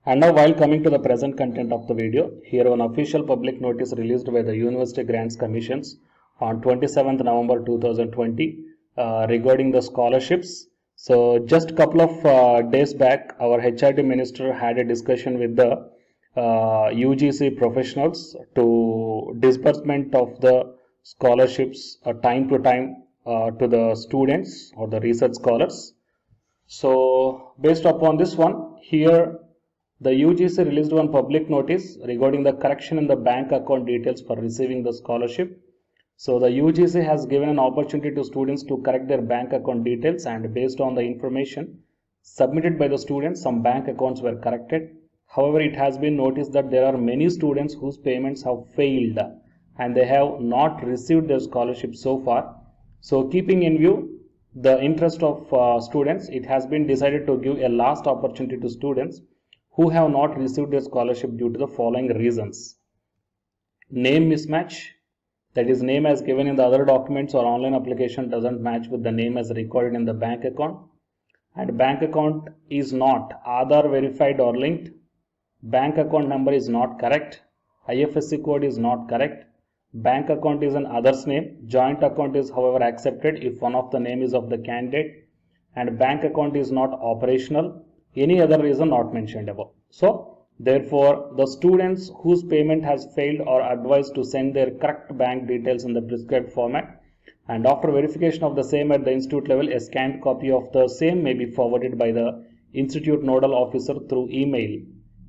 And now, while coming to the present content of the video, here one official public notice released by the University Grants Commissions on 27th November 2020 regarding the scholarships. So just a couple of days back, our HRD minister had a discussion with the UGC professionals to disbursement of the scholarships time to time to the students or the research scholars. So based upon this one, here the UGC released one public notice regarding the correction in the bank account details for receiving the scholarship. So the UGC has given an opportunity to students to correct their bank account details, and based on the information submitted by the students, some bank accounts were corrected. However, it has been noticed that there are many students whose payments have failed and they have not received their scholarship so far. So keeping in view the interest of students, it has been decided to give a last opportunity to students who have not received their scholarship due to the following reasons. Name mismatch, that is, name as given in the other documents or online application doesn't match with the name as recorded in the bank account, and bank account is not Aadhaar verified or linked, bank account number is not correct, IFSC code is not correct, bank account is in others name, joint account is however accepted if one of the name is of the candidate, and bank account is not operational, any other reason not mentioned above. So therefore, the students whose payment has failed are advised to send their correct bank details in the prescribed format, and after verification of the same at the institute level, a scanned copy of the same may be forwarded by the institute nodal officer through email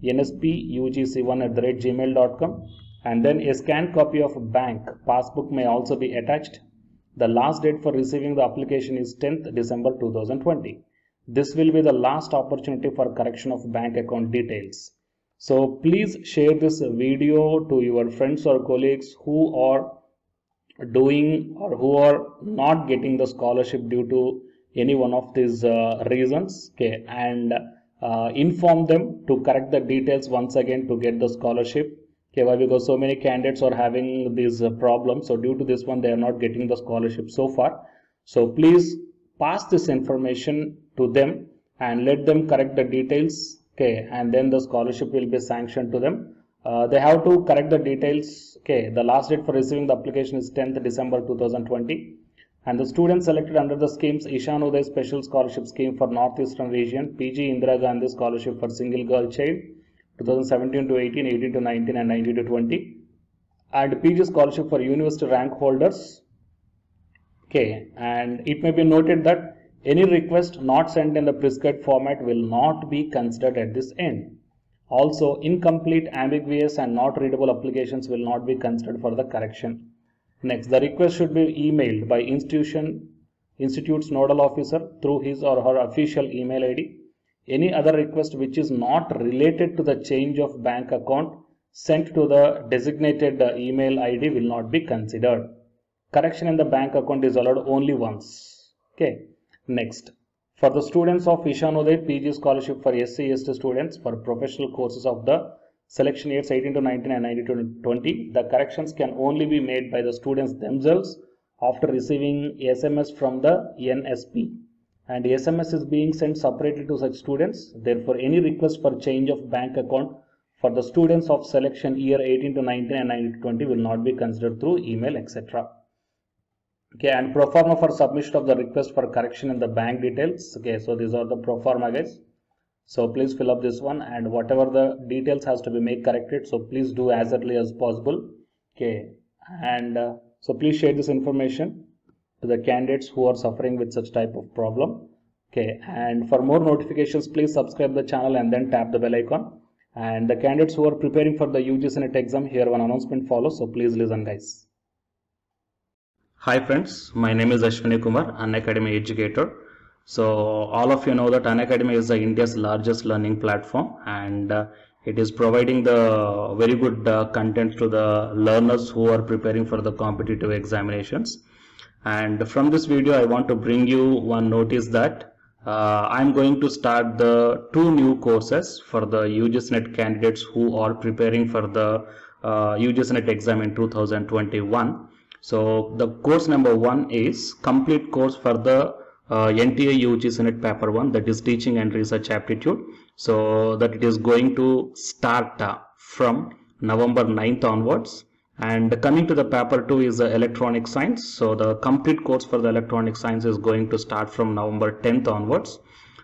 nspugc1@gmail.com, and then a scanned copy of bank passbook may also be attached. The last date for receiving the application is 10th December 2020. This will be the last opportunity for correction of bank account details. So please share this video to your friends or colleagues who are doing or who are not getting the scholarship due to any one of these reasons, okay, and inform them to correct the details once again to get the scholarship. Okay, why? Because so many candidates are having these problems, so due to this one they are not getting the scholarship so far. So please pass this information to them and let them correct the details, okay, and then the scholarship will be sanctioned to them. They have to correct the details, okay. The last date for receiving the application is 10th December 2020, and the students selected under the schemes Ishan Uday Special Scholarship Scheme for Northeastern Region, PG Indira Gandhi Scholarship for Single Girl Child 2017 to 18, 18 to 19 and 19 to 20, and PG Scholarship for University Rank Holders, okay. And it may be noted that any request not sent in the prescribed format will not be considered at this end. Also, incomplete, ambiguous and not readable applications will not be considered for the correction. Next, the request should be emailed by institute's nodal officer through his or her official email ID. Any other request which is not related to the change of bank account sent to the designated email ID will not be considered. Correction in the bank account is allowed only once, okay. Next, for the students of Ishan Uday PG Scholarship for SC/ST students for professional courses of the selection years 18 to 19 and 19 to 20, the corrections can only be made by the students themselves after receiving SMS from the NSP, and SMS is being sent separately to such students. Therefore, any request for change of bank account for the students of selection year 18 to 19 and 19 to 20 will not be considered through email, etc. Okay, and pro forma for submission of the request for correction in the bank details. Okay, so these are the pro forma, guys. So please fill up this one, and whatever the details has to be made corrected, so please do as early as possible. Okay, and so please share this information to the candidates who are suffering with such type of problem. Okay, and for more notifications, please subscribe the channel and then tap the bell icon. And the candidates who are preparing for the UGC NET exam, here one announcement follows, so please listen, guys. Hi friends, my name is Ashwini Kumar, Unacademy educator. So all of you know that Unacademy is India's largest learning platform, and it is providing the very good content to the learners who are preparing for the competitive examinations. And from this video I want to bring you one notice that I'm going to start the 2 new courses for the UGC NET candidates who are preparing for the UGC NET exam in 2021. So the course number 1 is complete course for the NTA UG Senate Paper 1, that is Teaching and Research Aptitude. So that it is going to start from November 9th onwards. And coming to the paper 2 is the electronic science. So the complete course for the electronic science is going to start from November 10th onwards.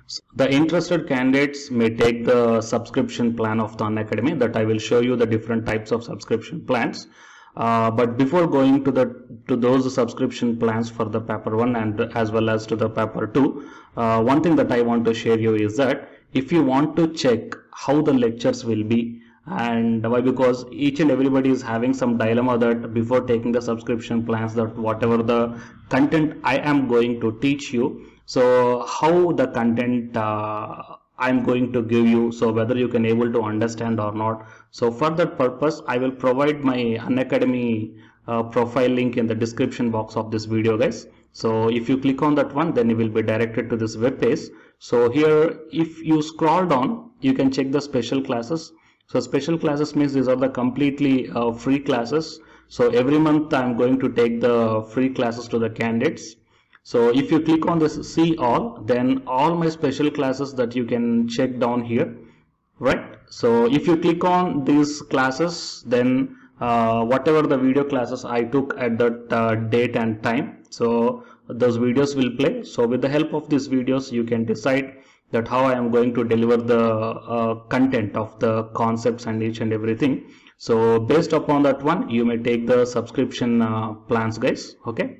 So the interested candidates may take the subscription plan of the Unacademy, that I will show you the different types of subscription plans. But before going to those subscription plans for the paper 1 and as well as to the paper 2, one thing that I want to share you is that if you want to check how the lectures will be, and why, because each and everybody is having some dilemma that before taking the subscription plans, that whatever the content I am going to teach you, so how the content I'm going to give you, so whether you can able to understand or not. So for that purpose, I will provide my Unacademy profile link in the description box of this video, guys. So if you click on that one, then you will be directed to this web page. So here, if you scroll down, you can check the special classes. So special classes means these are the completely free classes. So every month I'm going to take the free classes to the candidates. So if you click on this see all, then all my special classes that you can check down here, right? So if you click on these classes, then whatever the video classes I took at that date and time, so those videos will play. So with the help of these videos, you can decide that how I am going to deliver the content of the concepts and each and everything. So based upon that one, you may take the subscription plans, guys. Okay.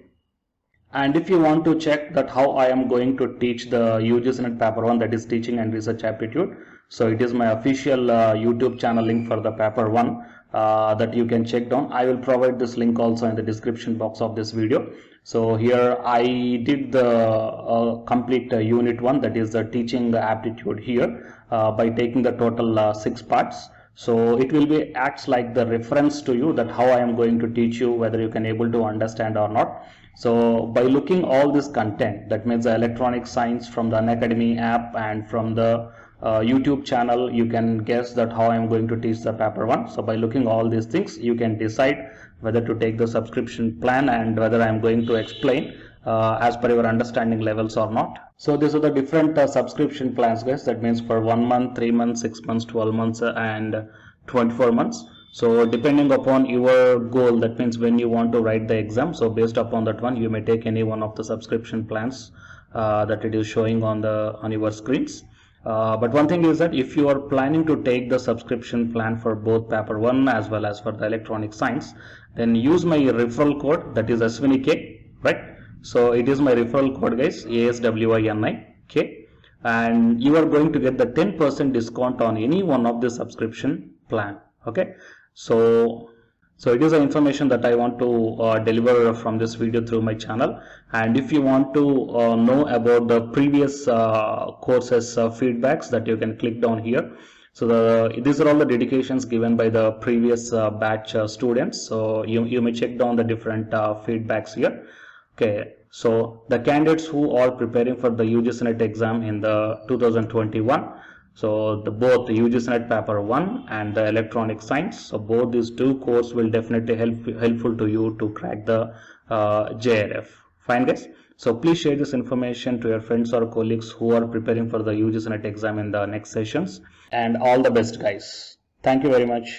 And if you want to check that how I am going to teach the UG Senate Paper 1, that is Teaching and Research Aptitude, so it is my official YouTube channel link for the Paper 1 that you can check down. I will provide this link also in the description box of this video. So here I did the complete unit 1, that is the teaching aptitude here by taking the total 6 parts. So it will be acts like the reference to you that how I am going to teach you, whether you can able to understand or not. So by looking all this content, that means the electronic science from the Unacademy app and from the YouTube channel, you can guess that how I am going to teach the paper 1. So by looking all these things, you can decide whether to take the subscription plan and whether I am going to explain as per your understanding levels or not. So these are the different subscription plans, guys. That means for 1 month, 3 months, 6 months, 12 months and 24 months. So depending upon your goal, that means when you want to write the exam, so based upon that one, you may take any one of the subscription plans that it is showing on your screens. But one thing is that if you are planning to take the subscription plan for both paper 1 as well as for the electronic science, then use my referral code, that is SWINIK, right? So it is my referral code, guys, ASWINIK, and you are going to get the 10% discount on any one of the subscription plan. Okay, so it is the information that I want to deliver from this video through my channel. And if you want to know about the previous courses feedbacks, that you can click down here. So these are all the dedications given by the previous batch students. So you may check down the different feedbacks here. Okay, so the candidates who are preparing for the UG Senate exam in the 2021, so both the UG Senate Paper 1 and the electronic science, so both these two courses will definitely helpful to you to crack the JRF. Fine, guys. So please share this information to your friends or colleagues who are preparing for the UG Senate exam in the next sessions. And all the best, guys. Thank you very much.